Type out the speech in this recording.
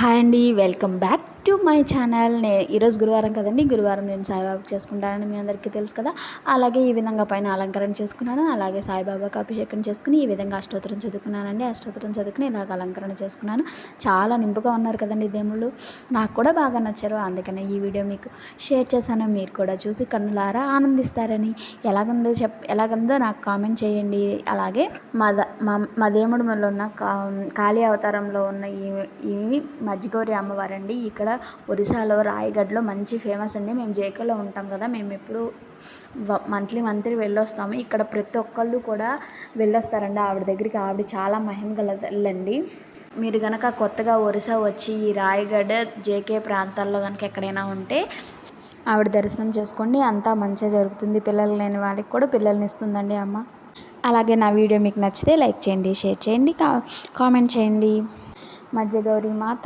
Hi అండి, welcome back to my channel. ఈరోజు గురువారం కదండి. గురువారం నేను సాయిబాబాకి చేసుకుంటానని మీ అందరికీ తెలుసు కదా. అలాగే ఈ విధంగా పైన అలంకరణ చేసుకున్నాను. అలాగే సాయిబాబాకి అభిషేకం చేసుకుని ఈ విధంగా అష్టోత్తరం చదువుకున్నానండి. అష్టోత్తరం చదువుకుని ఇలాగ అలంకరణ చేసుకున్నాను. చాలా నింపుగా ఉన్నారు కదండి దేవుళ్ళు. నాకు కూడా బాగా నచ్చారు. అందుకనే ఈ వీడియో మీకు షేర్ చేశాను. మీరు కూడా చూసి కన్నులారా ఆనందిస్తారని. ఎలాగుందో నాకు కామెంట్ చేయండి. అలాగే మా దేవుడిలో ఉన్న కాళీ అవతారంలో ఉన్న ఈ మజ్జిగౌరి అమ్మవారండి. ఇక్కడ ఒరిస్సాలో రాయగఢ్లో మంచి ఫేమస్ అండి. మేము జేకేలో ఉంటాం కదా, మేము ఎప్పుడు మంత్లీ వెళ్ళొస్తాము. ఇక్కడ ప్రతి ఒక్కళ్ళు కూడా వెళ్ళొస్తారండి ఆవిడ దగ్గరికి. ఆవిడ చాలా మహిమ గల తల్లండి. మీరు కనుక కొత్తగా ఒరిస్సా వచ్చి ఈ రాయగఢ్ జేకే ప్రాంతాల్లో కనుక ఎక్కడైనా ఉంటే ఆవిడ దర్శనం చేసుకోండి. అంతా మంచిగా జరుగుతుంది. పిల్లలు లేని వాళ్ళకి కూడా పిల్లల్ని ఇస్తుందండి అమ్మ. అలాగే నా వీడియో మీకు నచ్చితే లైక్ చేయండి, షేర్ చేయండి, కామెంట్ చేయండి. మజ్జిగౌరి మాత